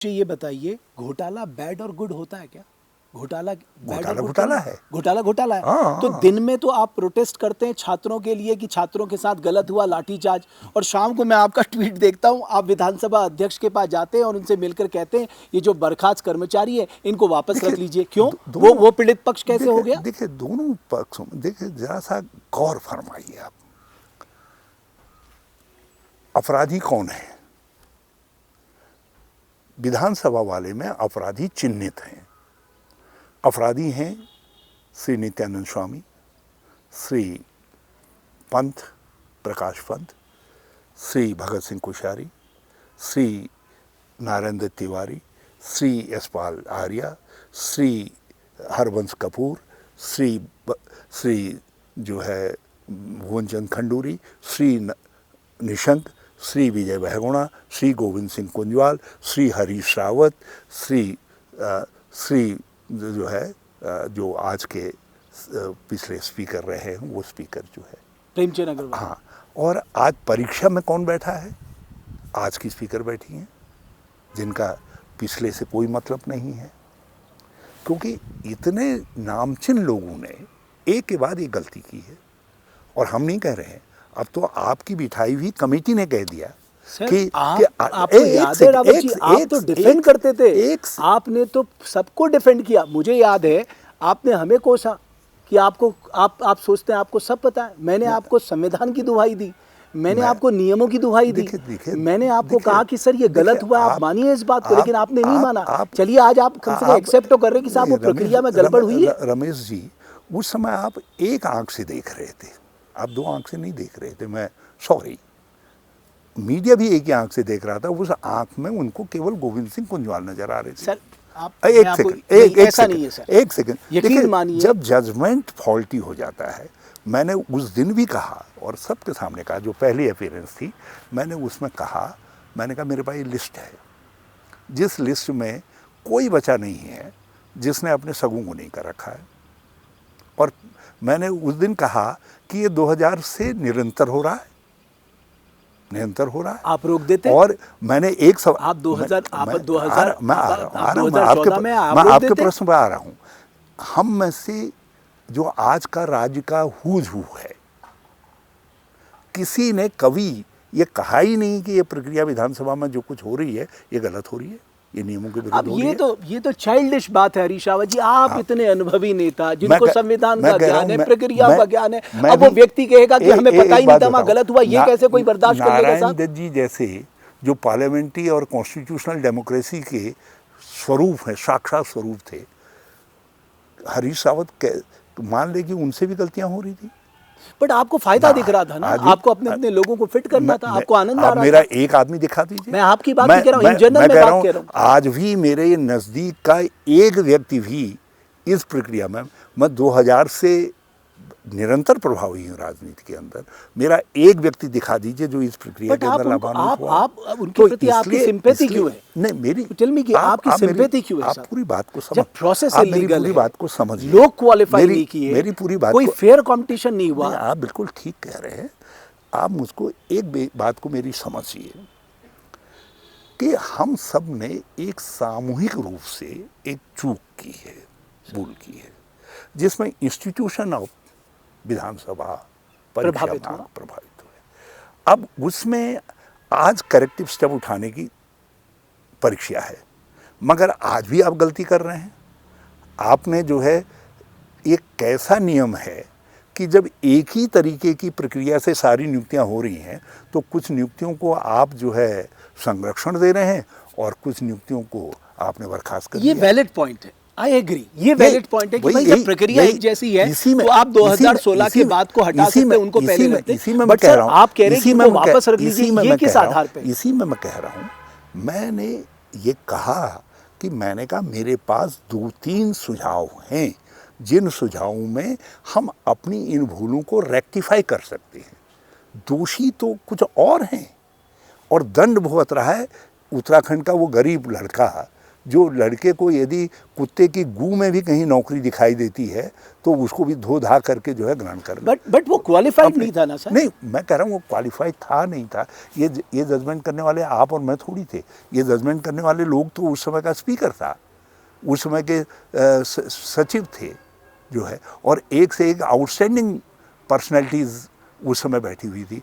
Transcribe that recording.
मुझे ये बताइए, घोटाला बैड और गुड होता है क्या? घोटाला बैड और घोटाला गुड घोटाला है? है। घोटाला है। हाँ, तो हाँ। दिन में तो आप प्रोटेस्ट करते हैं छात्रों के लिए कि छात्रों के साथ गलत हुआ, लाठीचार्ज, और शाम को मैं आपका ट्वीट देखता हूं, आप विधानसभा अध्यक्ष के पास जाते हैं और उनसे मिलकर कहते हैं ये जो बर्खास्त कर्मचारी है इनको वापस रख लीजिए। क्यों? वो पीड़ित पक्ष कैसे हो गया? देखिए दोनों पक्षों में देखिए जरा सा गौर फरमाइए आप। अपराधी कौन है? विधानसभा वाले में अपराधी चिन्हित हैं। अपराधी हैं श्री नित्यानंद स्वामी, श्री पंथ, प्रकाश पंथ, श्री भगत सिंह कोश्यारी, श्री नारायण दत्त तिवारी, श्री यशपाल आर्या, श्री हरवंश कपूर, श्री जो है भुवनचंद खंडूरी, श्री निशंक, श्री विजय बहगुणा, श्री गोविंद सिंह कुंजवाल, श्री हरीश रावत, श्री जो है जो आज के पिछले स्पीकर रहे हैं वो स्पीकर जो है प्रेमचंद अग्रवाल। हाँ, और आज परीक्षा में कौन बैठा है? आज की स्पीकर बैठी हैं जिनका पिछले से कोई मतलब नहीं है, क्योंकि इतने नामचीन लोगों ने एक के बाद एक गलती की है। और हम नहीं कह रहे हैं, अब तो आपकी बिठाई हुई कमेटी ने कह दिया कि आपको याद है रावत जी, आप तो डिफेंड करते थे, आपने तो सबको डिफेंड किया। मुझे याद है आपने हमें कोसा कि आपको आप सोचते हैं आपको सब पता है। मैंने आपको संविधान की दुहाई दी, मैंने आपको नियमों की दुहाई दी, मैंने आपको कहा कि सर ये गलत हुआ, आप मानिए इस बात को, लेकिन आपने नहीं माना। चलिए आज आप कम से कम एक्सेप्ट तो कर रहे हैं कि साहब वो प्रक्रिया में गड़बड़ हुई है। रमेश जी, उस समय आप एक आंख से देख रहे थे, आप दो आंख से नहीं देख रहे थे। मैं सॉरी, मीडिया भी एक ही आंख से देख रहा था। उस आंख में उनको केवल गोविंद सिंह कुंजवाल नजर आ रहे थे। सर एक सेकंड, यकीन मानिए, जब जजमेंट फॉल्टी हो जाता है, मैंने उस दिन भी कहा और सबके सामने कहा, जो पहली अपीयरेंस थी मैंने उसमें कहा, मैंने कहा मेरे पास ये लिस्ट है, जिस लिस्ट में कोई बचा नहीं है जिसने अपने सगों को नहीं कर रखा है। और मैंने उस दिन कहा कि ये 2000 से निरंतर हो रहा है। आप रोक देते। और मैंने एक सब आप 2000 मैं आपके प्रश्न पर आ रहा हूँ। हम में से जो आज का राज्य का हुज हू है, किसी ने कभी ये कहा ही नहीं कि ये प्रक्रिया विधानसभा में जो कुछ हो रही है ये गलत हो रही है, ये नियमों के विरुद्ध हो रही है। ये तो चाइल्डिश बात है हरीश रावत जी। आप इतने अनुभवी नेता जिनको संविधान का ज्ञान है, प्रक्रिया का ज्ञान है, अब वो व्यक्ति कहेगा कि हमें पता ही नहीं था, गलत हुआ, ये कैसे कोई बर्दाश्त कर लेगा? नारायण दत्त जी जैसे जो पार्लियामेंट्री और कॉन्स्टिट्यूशनल डेमोक्रेसी के स्वरूप है, साक्षात स्वरूप थे, हरीश रावत मान ले कि उनसे भी गलतियां हो रही थी। बट आपको फायदा दिख रहा था ना, आपको अपने लोगों को फिट करना था, आपको आनंद आ रहा था। मेरा एक आदमी दिखा दीजिए। मैं आपकी बात नहीं कह रहा हूं, इन जनरल में बात कर रहा हूं। आज भी मेरे नजदीक का एक व्यक्ति भी इस प्रक्रिया में, मैं 2000 से निरंतर प्रभावी हूँ राजनीति के अंदर, मेरा एक व्यक्ति दिखा दीजिए जो इस प्रक्रिया के अंदर लाभान्वित हुआ। आप उनके प्रति आपकी सिंपैथी क्यों है? नहीं, मेरी टेल मी कि आपकी सिंपैथी क्यों है? आप पूरी बात को समझ, प्रोसेस आप मेरी पूरी बात को समझिए। लोग क्वालिफाई नहीं किए, मेरी पूरी बात, कोई फेयर कंपटीशन नहीं हुआ। आप बिल्कुल ठीक कह रहे हैं। आप मुझको एक बात को मेरी समझिए कि हम सब ने एक सामूहिक रूप से एक चूक की है, भूल की है, जिसमें इंस्टीट्यूशन ऑफ विधानसभा प्रभावित हुए। अब उसमें आज करेक्टिव स्टेप उठाने की परीक्षा है, मगर आज भी आप गलती कर रहे हैं। आपने जो है, एक कैसा नियम है कि जब एक ही तरीके की प्रक्रिया से सारी नियुक्तियां हो रही हैं, तो कुछ नियुक्तियों को आप जो है संरक्षण दे रहे हैं और कुछ नियुक्तियों को आपने बर्खास्त कर दिया। ये वैलिड पॉइंट है, आई एग्री, ये वैलिड पॉइंट है कि भाई जब प्रक्रिया एक जैसी है तो आप 2016 के बाद को हटा सकते हैं, उनको पहले रखते हैं। बट सर आप कह रहे हैं कि वापस रख लीजिए, ये किस आधार पे? इसी में मैं कह रहा हूँ, मैंने ये कहा कि मैंने कहा मेरे पास 2-3 सुझाव हैं, जिन सुझावों में हम अपनी इन भूलों को रेक्टिफाई कर सकते हैं। दोषी तो कुछ और हैं और दंड भुगत रहा है उत्तराखंड का वो गरीब लड़का जो लड़के को यदि कुत्ते की गू में भी कहीं नौकरी दिखाई देती है तो उसको भी धो धा करके जो है ग्रहण कर ले। बट वो क्वालिफाइड नहीं था ना सर। नहीं, मैं कह रहा हूँ वो क्वालिफाइड था नहीं था, ये जजमेंट करने वाले आप और मैं थोड़ी थे, ये जजमेंट करने वाले लोग तो उस समय का स्पीकर था, उस समय के सचिव थे जो है, और एक से एक आउटस्टैंडिंग पर्सनैलिटीज़ उस समय बैठी हुई थी।